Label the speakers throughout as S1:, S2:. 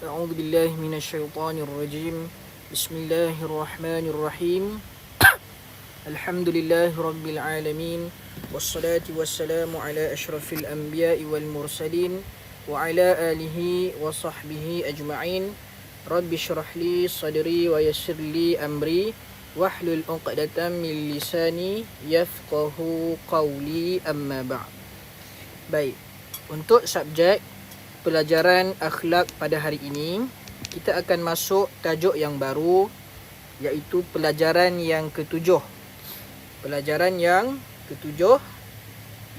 S1: أعوذ بالله من الشيطان الرجيم. بسم الله الرحمن الرحيم. الحمد لله رب العالمين، والصلاة والسلام على أشرف الأنبياء والمرسلين وعلى آله وصحبه أجمعين. رب اشرح لي صدري ويسر لي أمري واحلل عقدة من لساني يفقه قولي. أما بعد. Baik, untuk subjek pelajaran akhlak pada hari ini, kita akan masuk tajuk yang baru, iaitu pelajaran yang ketujuh. Pelajaran yang ketujuh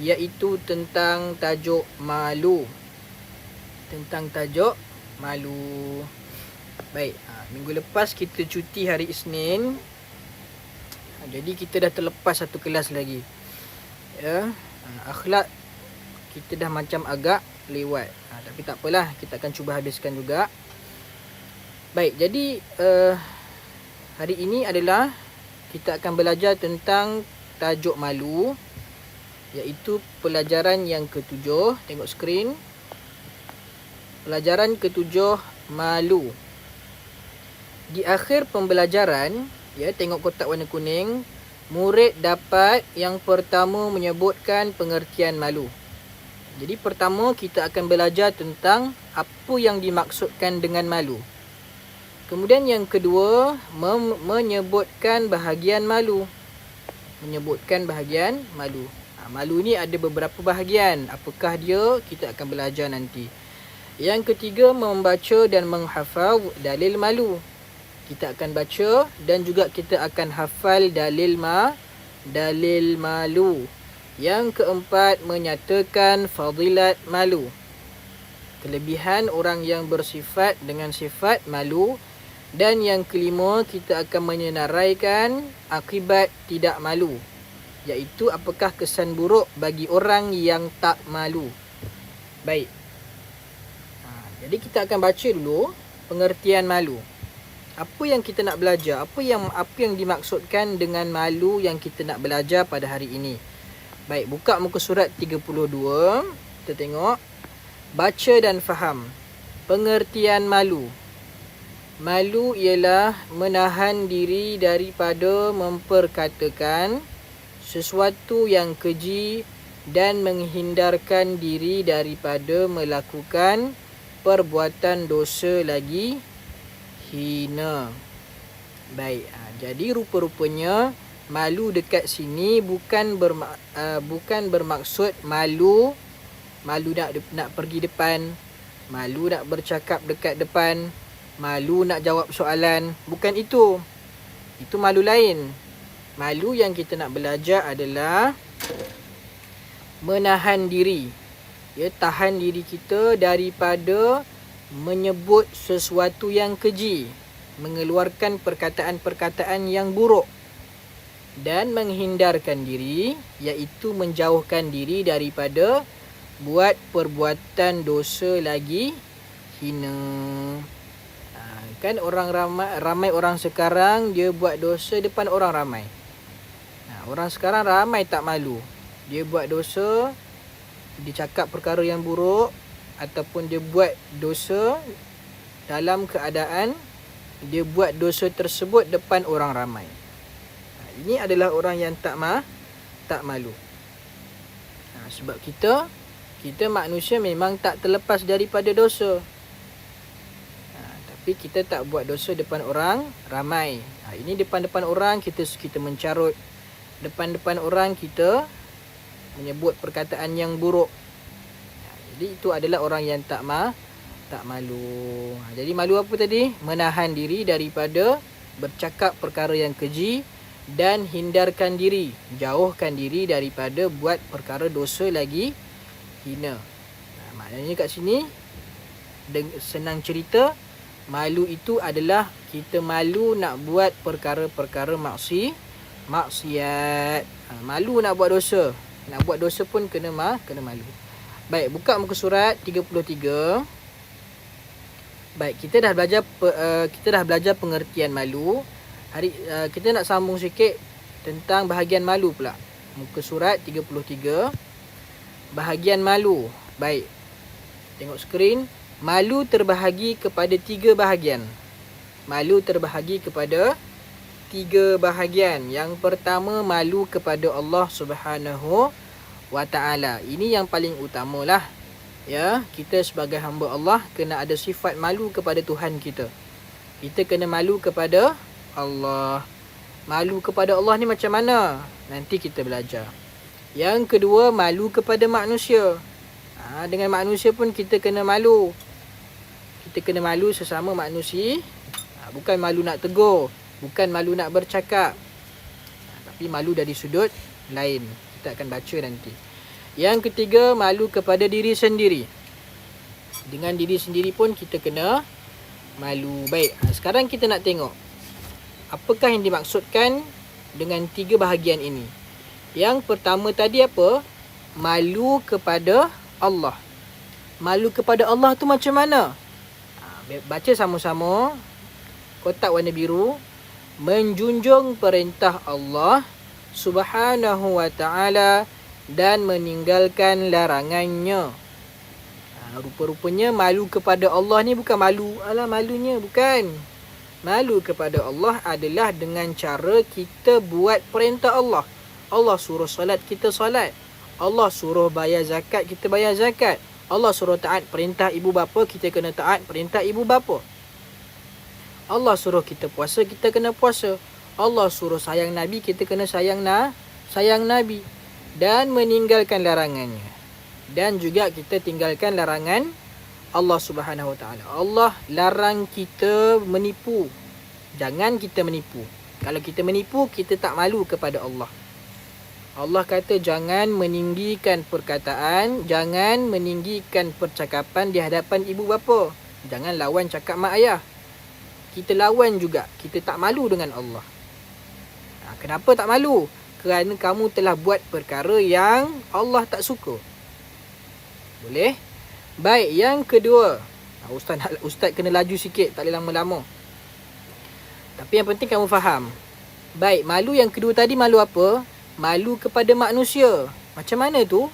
S1: iaitu tentang tajuk malu. Tentang tajuk malu. Baik, minggu lepas kita cuti hari Isnin. Jadi kita dah terlepas satu kelas lagi. Ya, akhlak kita dah macam agak lewat. Tapi tak apalah, kita akan cuba habiskan juga. Baik, jadi hari ini adalah kita akan belajar tentang tajuk malu, iaitu pelajaran yang ketujuh. Tengok skrin. Pelajaran ketujuh, malu. Di akhir pembelajaran, ya, tengok kotak warna kuning, murid dapat yang pertama menyebutkan pengertian malu. Jadi pertama kita akan belajar tentang apa yang dimaksudkan dengan malu. Kemudian yang kedua, menyebutkan bahagian malu. Menyebutkan bahagian malu. Malu ni ada beberapa bahagian. Apakah dia? Kita akan belajar nanti. Yang ketiga, membaca dan menghafal dalil malu. Kita akan baca dan juga kita akan hafal dalil malu. Yang keempat, menyatakan fadilat malu. Kelebihan orang yang bersifat dengan sifat malu. Dan yang kelima, kita akan menyenaraikan akibat tidak malu, iaitu apakah kesan buruk bagi orang yang tak malu. Baik. Jadi kita akan baca dulu pengertian malu. Apa yang kita nak belajar? Apa yang dimaksudkan dengan malu yang kita nak belajar pada hari ini? Baik, buka muka surat 32. Kita tengok. Baca dan faham. Pengertian malu. Malu ialah menahan diri daripada memperkatakan sesuatu yang keji dan menghindarkan diri daripada melakukan perbuatan dosa lagi hina. Baik, jadi rupa-rupanya malu dekat sini bukan bermaksud malu nak pergi depan, malu nak bercakap dekat depan, malu nak jawab soalan. Bukan itu. Itu malu lain. Malu yang kita nak belajar adalah menahan diri. Ya, tahan diri kita daripada menyebut sesuatu yang keji, mengeluarkan perkataan-perkataan yang buruk, dan menghindarkan diri, iaitu menjauhkan diri daripada buat perbuatan dosa lagi hina. Kan orang ramai orang sekarang dia buat dosa depan orang ramai. Orang sekarang ramai tak malu. Dia buat dosa, dia cakap perkara yang buruk, ataupun dia buat dosa dalam keadaan dia buat dosa tersebut depan orang ramai. Ini adalah orang yang tak malu. Sebab kita manusia memang tak terlepas daripada dosa. Tapi kita tak buat dosa depan orang ramai. Ini depan-depan orang kita mencarut. Depan-depan orang kita menyebut perkataan yang buruk. Jadi itu adalah orang yang tak malu. Jadi malu apa tadi? Menahan diri daripada bercakap perkara yang keji dan hindarkan diri, jauhkan diri daripada buat perkara dosa lagi hina. Maknanya kat sini senang cerita, malu itu adalah kita malu nak buat perkara-perkara maksiat. Malu nak buat dosa. Nak buat dosa pun kena malu. Baik, buka muka surat 33. Baik, kita dah belajar pengertian malu. Kita nak sambung sikit tentang bahagian malu pula. Muka surat 33. Bahagian malu. Baik. Tengok skrin. Malu terbahagi kepada 3 bahagian. Malu terbahagi kepada 3 bahagian. Yang pertama, malu kepada Allah Subhanahu wa Ta'ala. Ini yang paling utamalah. Ya, kita sebagai hamba Allah kena ada sifat malu kepada Tuhan kita. Kita kena malu kepada Allah. Malu kepada Allah ni macam mana? Nanti kita belajar. Yang kedua, malu kepada manusia. Dengan manusia pun kita kena malu. Kita kena malu sesama manusia. Bukan malu nak tegur, bukan malu nak bercakap, tapi malu dari sudut lain. Kita akan baca nanti. Yang ketiga, malu kepada diri sendiri. Dengan diri sendiri pun kita kena malu. Baik, sekarang kita nak tengok apakah yang dimaksudkan dengan 3 bahagian ini. Yang pertama tadi apa? Malu kepada Allah. Malu kepada Allah tu macam mana? Baca sama-sama. Kotak warna biru. Menjunjung perintah Allah Subhanahu wa Ta'ala dan meninggalkan larangannya. Rupa-rupanya malu kepada Allah ni bukan malu, alah malunya, bukan. Malu kepada Allah adalah dengan cara kita buat perintah Allah. Allah suruh solat, kita solat. Allah suruh bayar zakat, kita bayar zakat. Allah suruh taat perintah ibu bapa, kita kena taat perintah ibu bapa. Allah suruh kita puasa, kita kena puasa. Allah suruh sayang Nabi, kita kena sayang Nabi. Dan meninggalkan larangannya. Dan juga kita tinggalkan larangan Allah Subhanahu Wa Ta'ala. Allah larang kita menipu. Jangan kita menipu. Kalau kita menipu, kita tak malu kepada Allah. Allah kata jangan meninggikan perkataan, jangan meninggikan percakapan di hadapan ibu bapa. Jangan lawan cakap mak ayah. Kita lawan juga. Kita tak malu dengan Allah. Kenapa tak malu? Kerana kamu telah buat perkara yang Allah tak suka. Boleh? Baik, yang kedua. Ustaz kena laju sikit, tak boleh lama-lama. Tapi yang penting kamu faham. Baik, malu yang kedua tadi malu apa? Malu kepada manusia. Macam mana tu?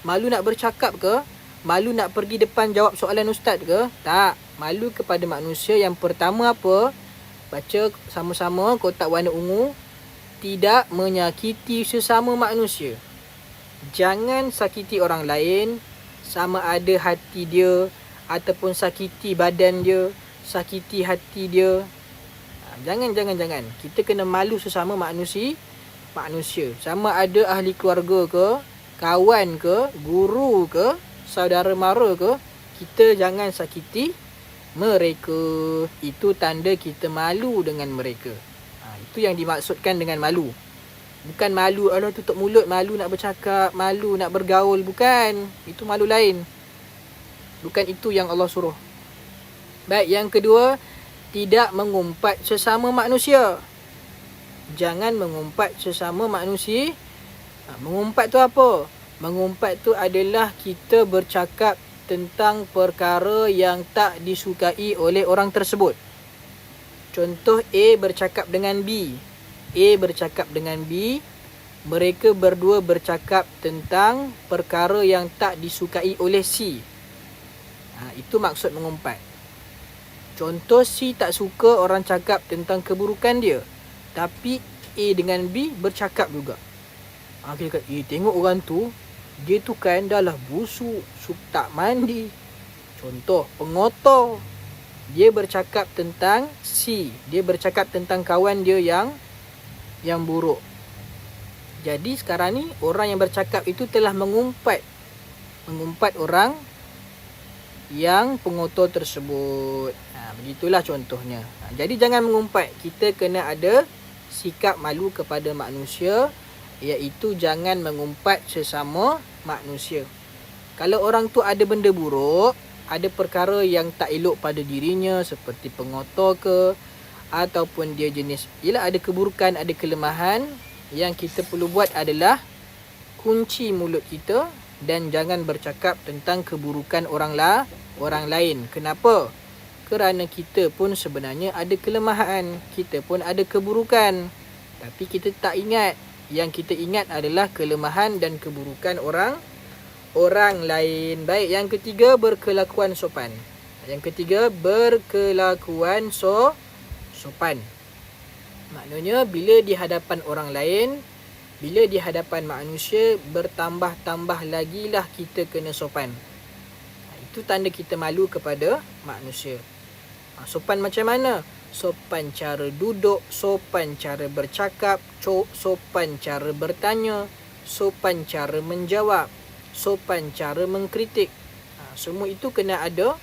S1: Malu nak bercakap ke? Malu nak pergi depan jawab soalan ustaz ke? Tak. Malu kepada manusia yang pertama apa? Baca sama-sama kotak warna ungu. Tidak menyakiti sesama manusia. Jangan sakiti orang lain, sama ada hati dia ataupun sakiti badan dia, sakiti hati dia. Jangan. Kita kena malu sesama manusia. Sama ada ahli keluarga ke, kawan ke, guru ke, saudara mara ke, kita jangan sakiti mereka. Itu tanda kita malu dengan mereka. Itu yang dimaksudkan dengan malu. Bukan malu, alah tutup mulut, malu nak bercakap, malu nak bergaul. Bukan. Itu malu lain. Bukan itu yang Allah suruh. Baik, yang kedua, tidak mengumpat sesama manusia. Jangan mengumpat sesama manusia. Mengumpat tu apa? Mengumpat tu adalah kita bercakap tentang perkara yang tak disukai oleh orang tersebut. Contoh, A bercakap dengan B. A bercakap dengan B. Mereka berdua bercakap tentang perkara yang tak disukai oleh C. Itu maksud mengumpat. Contoh, C tak suka orang cakap tentang keburukan dia. Tapi A dengan B bercakap juga. Kita kata, tengok orang tu, dia tu kan dah lah busuk, tak mandi. Contoh, pengotor. Dia bercakap tentang C. Dia bercakap tentang kawan dia yang buruk. Jadi sekarang ni orang yang bercakap itu telah mengumpat orang yang pengotor tersebut. Begitulah contohnya. Jadi jangan mengumpat. Kita kena ada sikap malu kepada manusia, iaitu jangan mengumpat sesama manusia. Kalau orang tu ada benda buruk, ada perkara yang tak elok pada dirinya, seperti pengotor ke, ataupun dia jenis, ada keburukan, ada kelemahan, yang kita perlu buat adalah kunci mulut kita dan jangan bercakap tentang keburukan orang lain. Kenapa? Kerana kita pun sebenarnya ada kelemahan, kita pun ada keburukan, tapi kita tak ingat. Yang kita ingat adalah kelemahan dan keburukan orang lain. Baik, yang ketiga, berkelakuan sopan. Yang ketiga, berkelakuan sopan. Maknanya bila di hadapan orang lain, bila di hadapan manusia, bertambah-tambah lagi lah kita kena sopan. Itu tanda kita malu kepada manusia. Sopan macam mana? Sopan cara duduk, sopan cara bercakap, sopan cara bertanya, sopan cara menjawab, sopan cara mengkritik. Semua itu kena ada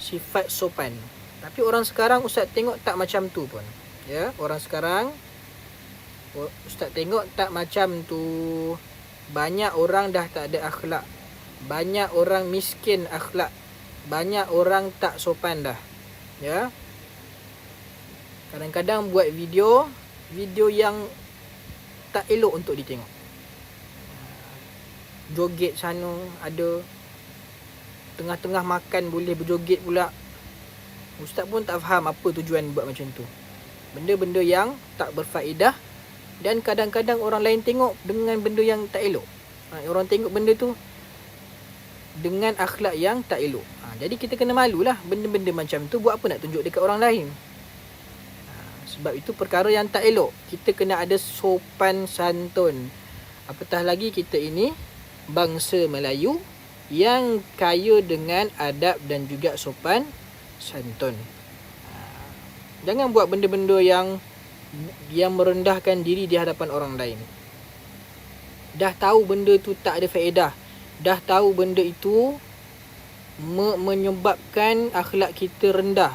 S1: sifat sopan. Tapi orang sekarang Ustaz tengok tak macam tu pun. Ya, orang sekarang Ustaz tengok tak macam tu. Banyak orang dah tak ada akhlak. Banyak orang miskin akhlak. Banyak orang tak sopan dah. Ya. Kadang-kadang buat video yang tak elok untuk ditengok. Joget sana ada, tengah-tengah makan boleh berjoget pula. Ustaz pun tak faham apa tujuan buat macam tu. Benda-benda yang tak berfaedah, dan kadang-kadang orang lain tengok dengan benda yang tak elok. Orang tengok benda tu dengan akhlak yang tak elok. Jadi kita kena malulah benda-benda macam tu. Buat apa nak tunjuk dekat orang lain? Sebab itu perkara yang tak elok. Kita kena ada sopan santun. Apatah lagi kita ini bangsa Melayu yang kaya dengan adab dan juga sopan santun. Jangan buat benda-benda yang merendahkan diri di hadapan orang lain. Dah tahu benda tu tak ada faedah. Dah tahu benda itu menyebabkan akhlak kita rendah.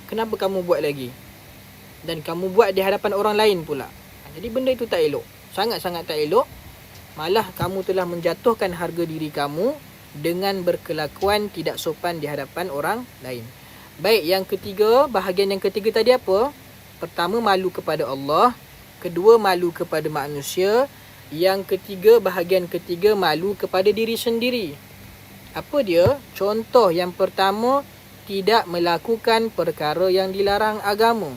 S1: Kenapa kamu buat lagi? Dan kamu buat di hadapan orang lain pula. Jadi benda itu tak elok. Sangat-sangat tak elok. Malah kamu telah menjatuhkan harga diri kamu dengan berkelakuan tidak sopan di hadapan orang lain. Baik, yang ketiga, bahagian yang ketiga tadi apa? Pertama, malu kepada Allah. Kedua, malu kepada manusia. Yang ketiga, bahagian ketiga, malu kepada diri sendiri. Apa dia? Contoh yang pertama, tidak melakukan perkara yang dilarang agama.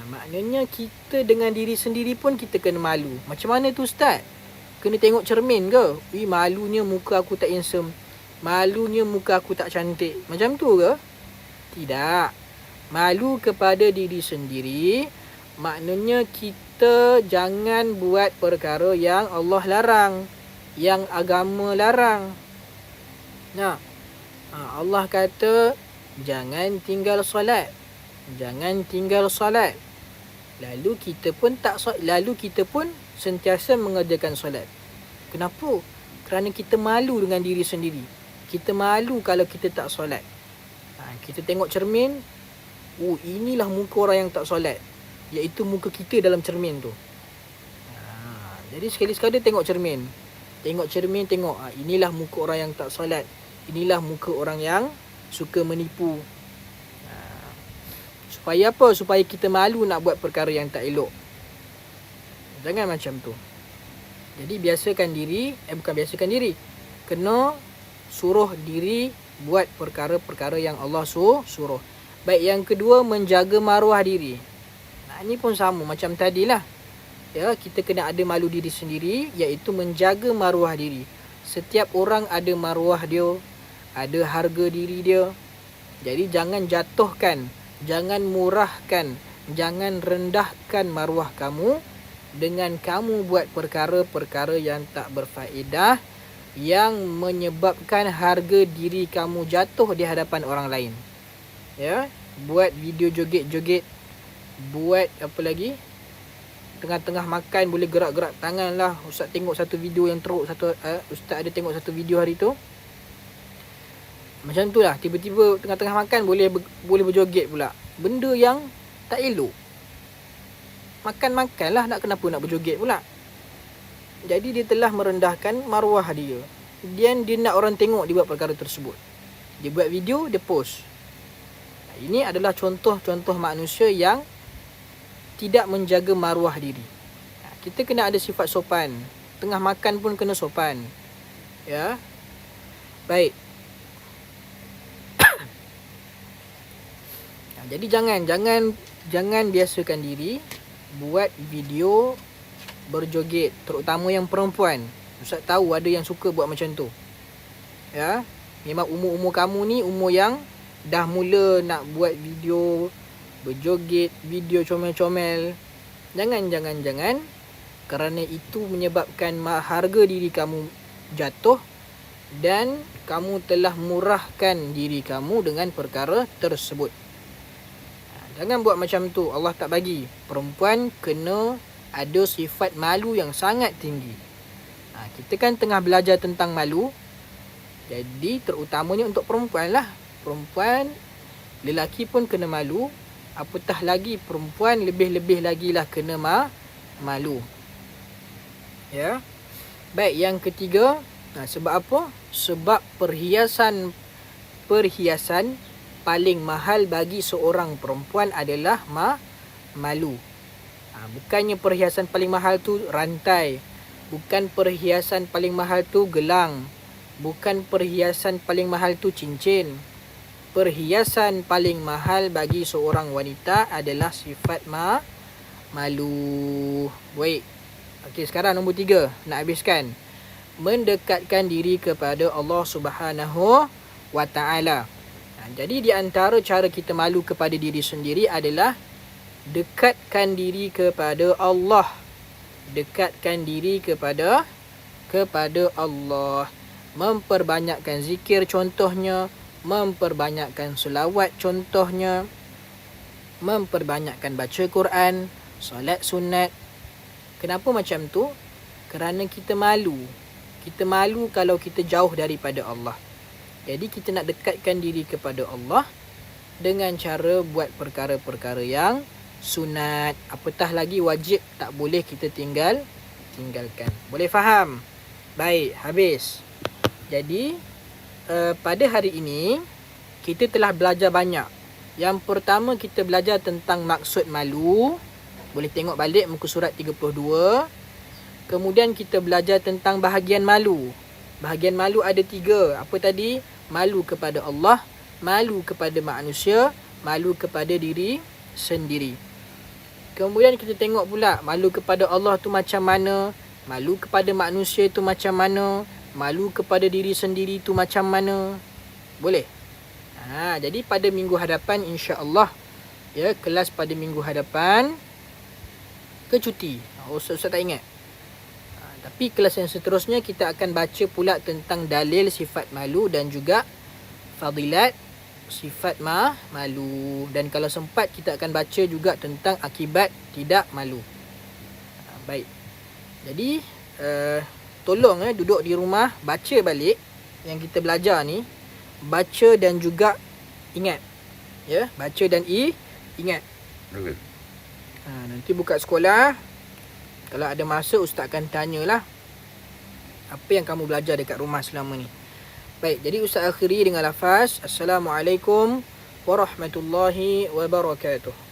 S1: Maknanya kita dengan diri sendiri pun kita kena malu. Macam mana tu Ustaz? Kena tengok cermin ke? Malunya muka aku tak handsome. Malunya muka aku tak cantik. Macam tu ke? Tidak. Malu kepada diri sendiri maknanya kita jangan buat perkara yang Allah larang, yang agama larang. Allah kata jangan tinggal solat. Jangan tinggal solat. Lalu kita pun sentiasa mengerjakan solat. Kenapa? Kerana kita malu dengan diri sendiri. Kita malu kalau kita tak solat. Kita tengok cermin, inilah muka orang yang tak solat, iaitu muka kita dalam cermin tu. Jadi sekali-sekala tengok cermin. Tengok, inilah muka orang yang tak solat. Inilah muka orang yang suka menipu. Supaya apa? Supaya kita malu nak buat perkara yang tak elok. Jangan macam tu. Jadi bukan biasakan diri. Kena suruh diri buat perkara-perkara yang Allah suruh. Baik, yang kedua, menjaga maruah diri. Ini pun sama macam tadilah. Ya, kita kena ada malu diri sendiri, iaitu menjaga maruah diri. Setiap orang ada maruah dia, ada harga diri dia. Jadi jangan jatuhkan, jangan murahkan, jangan rendahkan maruah kamu dengan kamu buat perkara-perkara yang tak berfaedah, yang menyebabkan harga diri kamu jatuh di hadapan orang lain. Ya, buat video joget-joget, buat apa lagi? Tengah-tengah makan boleh gerak-gerak tangan lah. Ustaz tengok satu video yang teruk, Ustaz ada tengok satu video hari tu. Macam tu lah, tiba-tiba tengah-tengah makan boleh berjoget pula. Benda yang tak elok. Makan-makan lah, kenapa nak berjoget pula? Jadi dia telah merendahkan maruah dia. Dia nak orang tengok dia buat perkara tersebut. Dia buat video, dia post. Ini adalah contoh-contoh manusia yang tidak menjaga maruah diri. Kita kena ada sifat sopan. Tengah makan pun kena sopan. Ya. Baik. Jadi jangan biasakan diri buat video berjoget, terutama yang perempuan. Ustaz tahu ada yang suka buat macam tu. Ya, memang umur kamu ni umur yang dah mula nak buat video berjoget, video comel-comel, jangan. Kerana itu menyebabkan harga diri kamu jatuh dan kamu telah murahkan diri kamu dengan perkara tersebut. Jangan buat macam tu. Allah tak bagi. Perempuan kena ada sifat malu yang sangat tinggi. Kita kan tengah belajar tentang malu. Jadi terutamanya untuk perempuan lah. Perempuan, lelaki pun kena malu. Apatah lagi perempuan lebih-lebih lagi lah kena malu. Ya. Baik, yang ketiga, sebab apa? Sebab perhiasan paling mahal bagi seorang perempuan adalah malu. Bukannya perhiasan paling mahal tu rantai, bukan perhiasan paling mahal tu gelang, bukan perhiasan paling mahal tu cincin. Perhiasan paling mahal bagi seorang wanita adalah sifat malu. Baik. Okey, sekarang nombor 3 nak habiskan. Mendekatkan diri kepada Allah Subhanahu wa Ta'ala. Jadi di antara cara kita malu kepada diri sendiri adalah dekatkan diri kepada Allah. Dekatkan diri kepada Allah. Memperbanyakkan zikir contohnya, memperbanyakkan selawat contohnya, memperbanyakkan baca Quran, solat sunat. Kenapa macam tu? Kerana kita malu. Kita malu kalau kita jauh daripada Allah. Jadi kita nak dekatkan diri kepada Allah dengan cara buat perkara-perkara yang sunat. Apatah lagi wajib tak boleh kita tinggalkan. Boleh faham? Baik, habis. Jadi pada hari ini kita telah belajar banyak. Yang pertama kita belajar tentang maksud malu. Boleh tengok balik muka surat 32. Kemudian kita belajar tentang bahagian malu. Bahagian malu ada 3. Apa tadi? Malu kepada Allah, malu kepada manusia, malu kepada diri sendiri. Kemudian kita tengok pula malu kepada Allah tu macam mana, malu kepada manusia tu macam mana, malu kepada diri sendiri tu macam mana. Boleh? Jadi pada minggu hadapan insya-Allah, ya, kelas pada minggu hadapan ke cuti. Ustaz tak ingat. Tapi kelas yang seterusnya kita akan baca pula tentang dalil sifat malu dan juga fadilat sifat malu. Dan kalau sempat kita akan baca juga tentang akibat tidak malu. Baik. Jadi tolong duduk di rumah baca balik yang kita belajar ni. Baca dan juga ingat. Ya, baca dan ingat.
S2: Okey.
S1: Nanti buka sekolah, kalau ada masa ustaz akan tanyalah apa yang kamu belajar dekat rumah selama ni. Baik, jadi ustaz akhiri dengan lafaz Assalamualaikum warahmatullahi wabarakatuh.